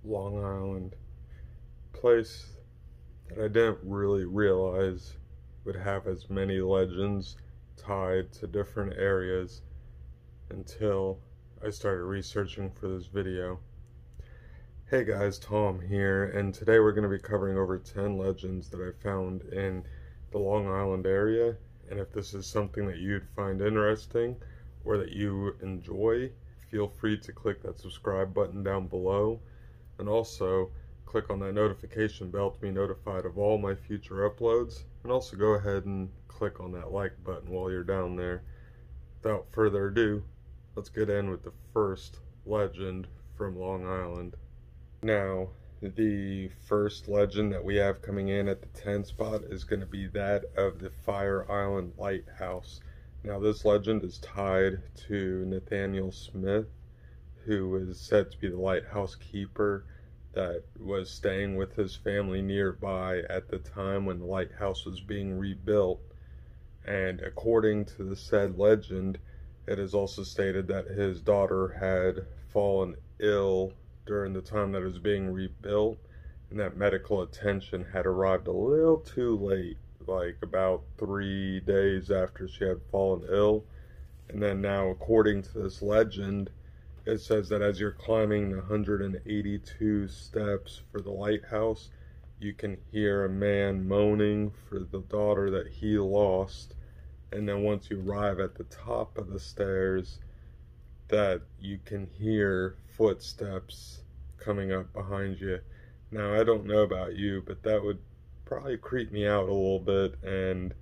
Long Island, place that I didn't really realize would have as many legends tied to different areas until I started researching for this video. Hey guys, Tom here, and today we're going to be covering over 10 legends that I found in the Long Island area. And if this is something that you'd find interesting or that you enjoy, feel free to click that subscribe button down below, and also click on that notification bell to be notified of all my future uploads, and also go ahead and click on that like button while you're down there. Without further ado, let's get in with the first legend from Long Island. Now, the first legend that we have coming in at the 10 spot is going to be that of the Fire Island Lighthouse. Now, this legend is tied to Nathaniel Smith, who is said to be the lighthouse keeper that was staying with his family nearby at the time when the lighthouse was being rebuilt. And according to the said legend, it is also stated that his daughter had fallen ill during the time that it was being rebuilt, and that medical attention had arrived a little too late, like about 3 days after she had fallen ill. And then now, according to this legend, it says that as you're climbing the 182 steps for the lighthouse, you can hear a man moaning for the daughter that he lost. And then once you arrive at the top of the stairs, that you can hear footsteps coming up behind you. Now, I don't know about you, but that would probably creep me out a little bit, and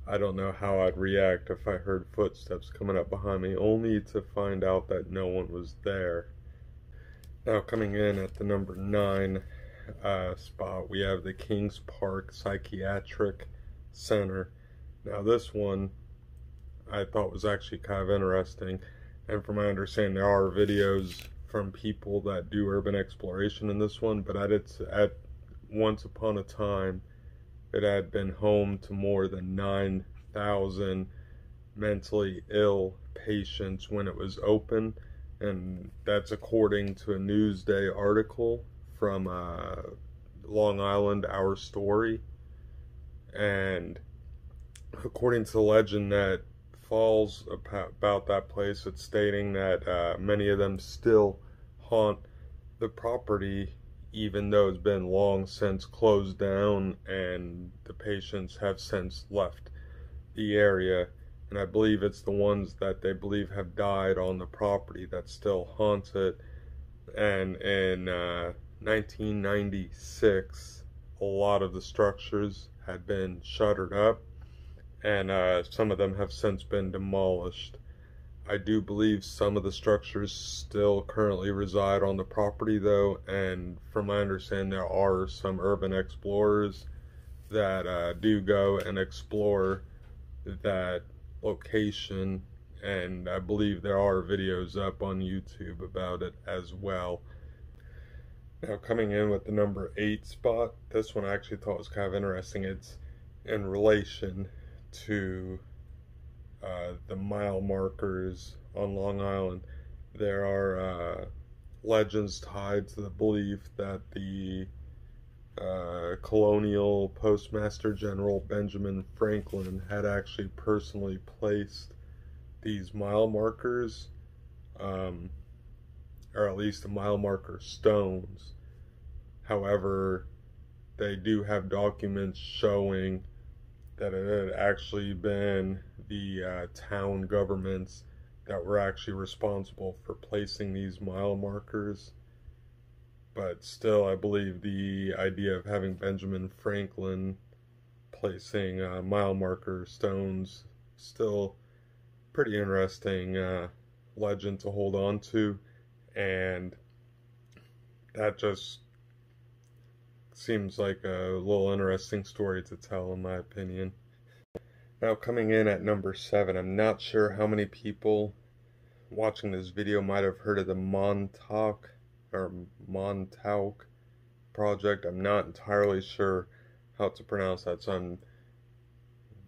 I don't know how I'd react if I heard footsteps coming up behind me, only to find out that no one was there. Now, coming in at the number 9 spot, we have the Kings Park Psychiatric Center. Now, this one I thought was actually kind of interesting, and from my understanding, there are videos from people that do urban exploration in this one, but at once upon a time, it had been home to more than 9,000 mentally ill patients when it was open, and that's according to a Newsday article from Long Island, Our Story. And according to the legend that falls about that place, it's stating that many of them still haunt the property, even though it's been long since closed down and the patients have since left the area. And I believe it's the ones that they believe have died on the property that still haunts it. And in 1996, a lot of the structures had been shuttered up, and some of them have since been demolished. I do believe some of the structures still currently reside on the property though, and from my understanding, there are some urban explorers that do go and explore that location, and I believe there are videos up on YouTube about it as well. Now, coming in with the number 8 spot, this one I actually thought was kind of interesting. It's in relation to the mile markers on Long Island. There are legends tied to the belief that the colonial postmaster general Benjamin Franklin had actually personally placed these mile markers, or at least the mile marker stones. However, they do have documents showing that it had actually been the town governments that were actually responsible for placing these mile markers. But still, I believe the idea of having Benjamin Franklin placing mile marker stones, still pretty interesting legend to hold on to, and that just seems like a little interesting story to tell, in my opinion. Now, coming in at number 7, I'm not sure how many people watching this video might have heard of the Montauk Project. I'm not entirely sure how to pronounce that, so I'm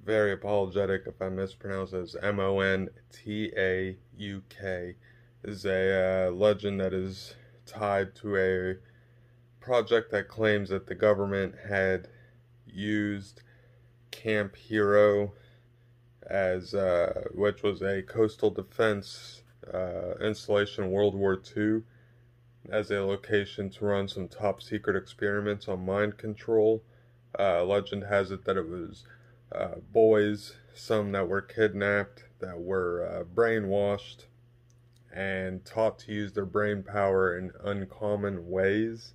very apologetic if I mispronounce it. As Montauk. This is a legend that is tied to a project that claims that the government had used Camp Hero as which was a coastal defense installation in World War II, as a location to run some top secret experiments on mind control. Legend has it that it was boys, some that were kidnapped, that were brainwashed and taught to use their brain power in uncommon ways,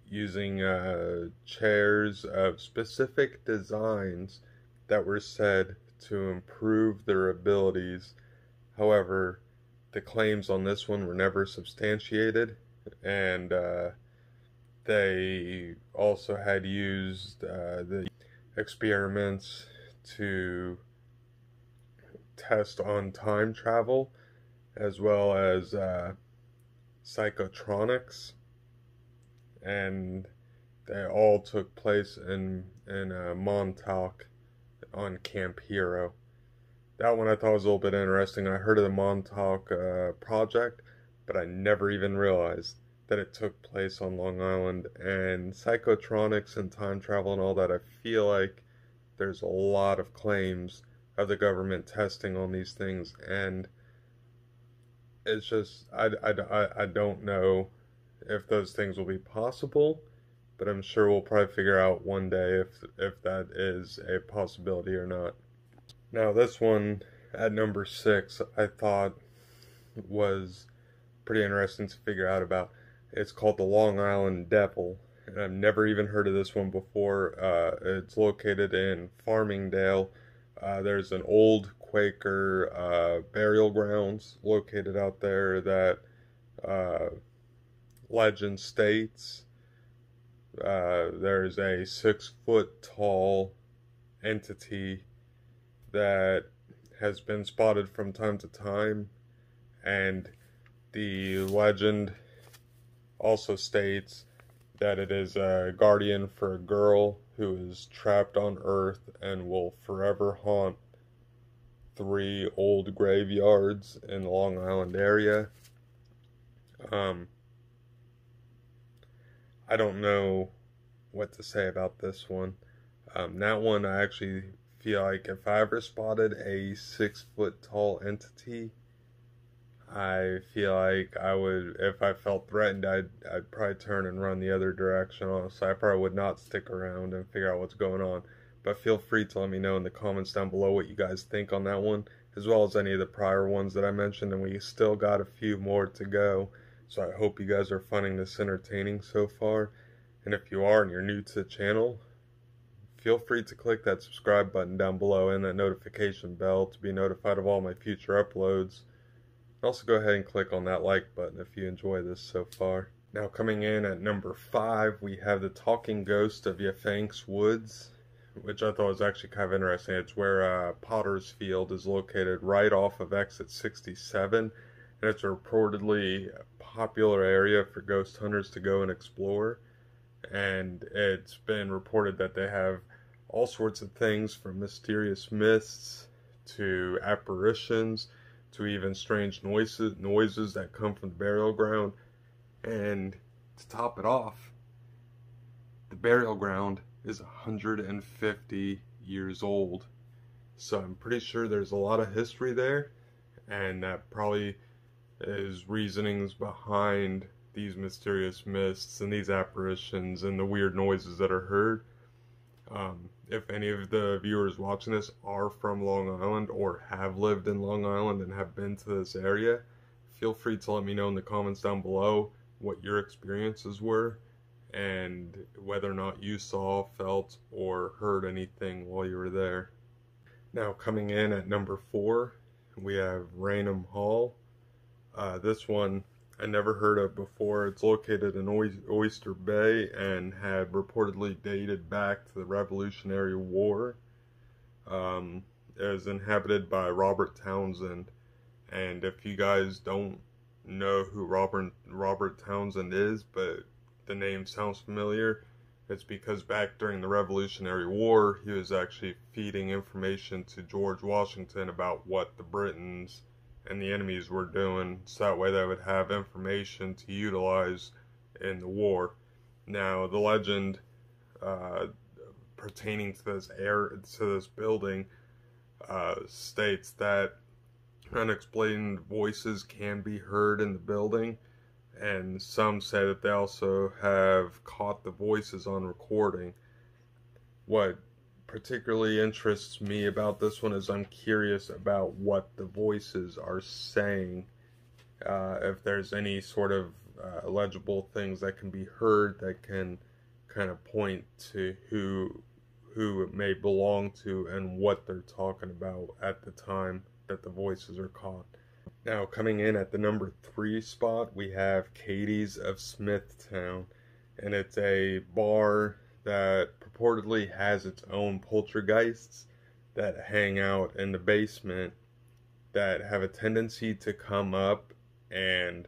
using chairs of specific designs that were said to improve their abilities. However, the claims on this one were never substantiated, and they also had used the experiments to test on time travel, as well as psychotronics, and they all took place in Montauk on Camp Hero. That one I thought was a little bit interesting. I heard of the Montauk Project, but I never even realized that it took place on Long Island. And psychotronics and time travel and all that, I feel like there's a lot of claims of the government testing on these things, and it's just, I don't know if those things will be possible, but I'm sure we'll probably figure out one day if that is a possibility or not. Now, this one at number 6, I thought was pretty interesting to figure out about. It's called the Long Island Devil, and I've never even heard of this one before. It's located in Farmingdale. There's an old Quaker burial grounds located out there that legend states there's a 6-foot tall entity that has been spotted from time to time, and the legend also states that it is a guardian for a girl who is trapped on Earth and will forever haunt 3 old graveyards in the Long Island area. I don't know what to say about this one. That one, I actually feel like if I ever spotted a 6-foot tall entity, I feel like I would, if I felt threatened, I'd probably turn and run the other direction. Honestly, I probably would not stick around and figure out what's going on. But feel free to let me know in the comments down below what you guys think on that one, as well as any of the prior ones that I mentioned, and we still got a few more to go. So I hope you guys are finding this entertaining so far. And if you are and you're new to the channel, feel free to click that subscribe button down below and that notification bell to be notified of all my future uploads. Also go ahead and click on that like button if you enjoy this so far. Now, coming in at number 5, we have the Talking Ghost of Yafanks Woods, which I thought was actually kind of interesting. It's where Potter's Field is located, right off of exit 67, and it's a reportedly popular area for ghost hunters to go and explore. And it's been reported that they have all sorts of things, from mysterious mists to apparitions to even strange noises that come from the burial ground. And to top it off, the burial ground is 150 years old. So I'm pretty sure there's a lot of history there, and that probably is reasonings behind these mysterious mists and these apparitions and the weird noises that are heard. If any of the viewers watching this are from Long Island or have lived in Long Island and have been to this area, feel free to let me know in the comments down below what your experiences were and whether or not you saw, felt, or heard anything while you were there. Now, coming in at number 4, we have Raynham Hall. This one I never heard of before. It's located in Oyster Bay and had reportedly dated back to the Revolutionary War. It was inhabited by Robert Townsend, and if you guys don't know who Robert Townsend is, but the name sounds familiar, it's because back during the Revolutionary War, he was actually feeding information to George Washington about what the Britons and the enemies were doing, so that way they would have information to utilize in the war. Now, the legend uh, pertaining to this building states that unexplained voices can be heard in the building, and some say that they also have caught the voices on recording. What particularly interests me about this one is I'm curious about what the voices are saying, if there's any sort of legible things that can be heard that can kind of point to who it may belong to and what they're talking about at the time that the voices are caught. Now, coming in at the number 3 spot, we have Katie's of Smithtown, and it's a bar that purportedly has its own poltergeists that hang out in the basement that have a tendency to come up and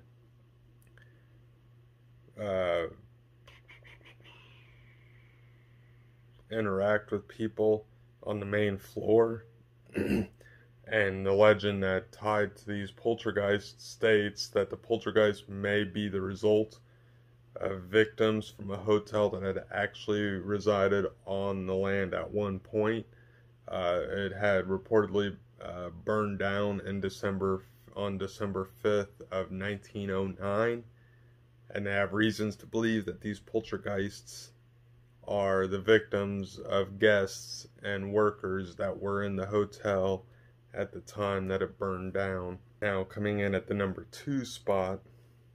interact with people on the main floor. And the legend that tied to these poltergeists states that the poltergeist may be the result of victims from a hotel that had actually resided on the land at one point. It had reportedly burned down on December 5th of 1909, and they have reasons to believe that these poltergeists are the victims of guests and workers that were in the hotel at the time that it burned down. Now, coming in at the number 2 spot,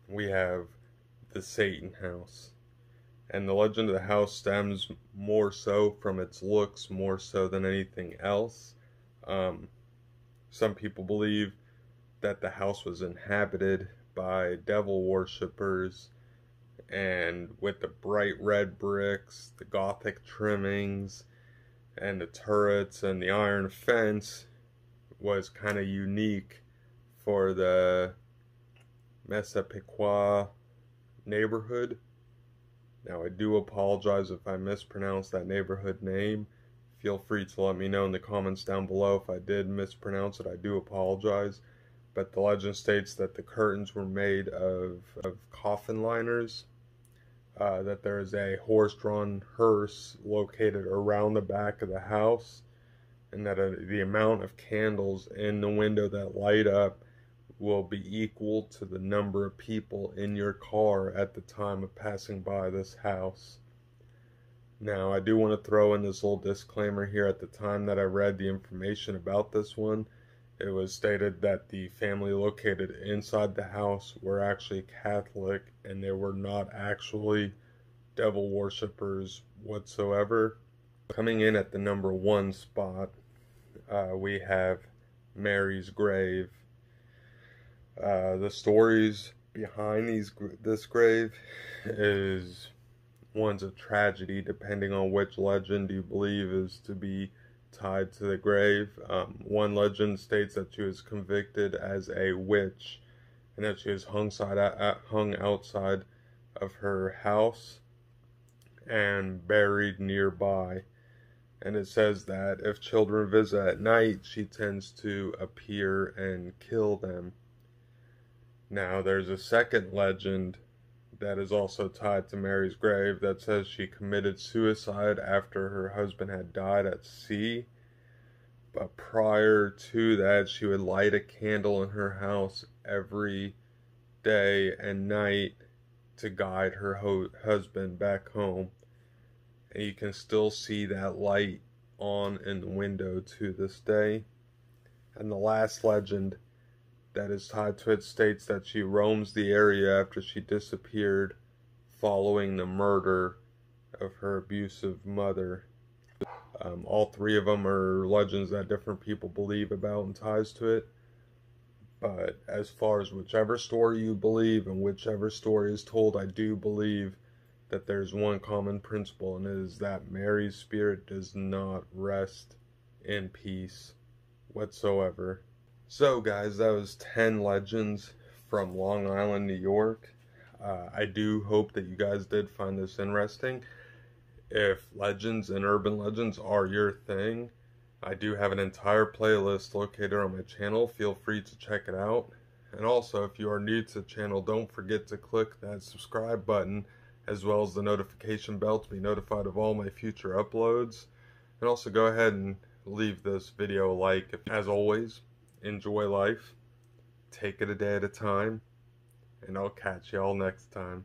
we have the Satan House. And the legend of the house stems more so from its looks, more so than anything else. Some people believe that the house was inhabited by devil worshippers, and with the bright red bricks, the Gothic trimmings, and the turrets and the iron fence was kind of unique for the Massapequa neighborhood. Now, I do apologize if I mispronounced that neighborhood name. Feel free to let me know in the comments down below if I did mispronounce it. I do apologize. But the legend states that the curtains were made of coffin liners, that there is a horse-drawn hearse located around the back of the house, and that the amount of candles in the window that light up will be equal to the number of people in your car at the time of passing by this house. Now, I do want to throw in this little disclaimer here. At the time that I read the information about this one, it was stated that the family located inside the house were actually Catholic, and they were not actually devil worshippers whatsoever. Coming in at the number 1 spot, we have Mary's grave. The stories behind this grave is one's a tragedy, depending on which legend you believe is to be tied to the grave. One legend states that she was convicted as a witch, and that she was hung outside of her house and buried nearby. And it says that if children visit at night, she tends to appear and kill them. Now, there's a second legend that is also tied to Mary's grave that says she committed suicide after her husband had died at sea. But prior to that, she would light a candle in her house every day and night to guide her husband back home. And you can still see that light on in the window to this day. And the last legend that is tied to it states that she roams the area after she disappeared following the murder of her abusive mother. All 3 of them are legends that different people believe about and ties to it. But as far as whichever story you believe and whichever story is told, I do believe that there's one common principle, and it is that Mary's spirit does not rest in peace whatsoever. So guys, that was 10 legends from Long Island, New York. I do hope that you guys did find this interesting. If legends and urban legends are your thing, I do have an entire playlist located on my channel. Feel free to check it out. And also, if you are new to the channel, don't forget to click that subscribe button as well as the notification bell to be notified of all my future uploads. And also go ahead and leave this video a like. As always, enjoy life, take it a day at a time, and I'll catch y'all next time.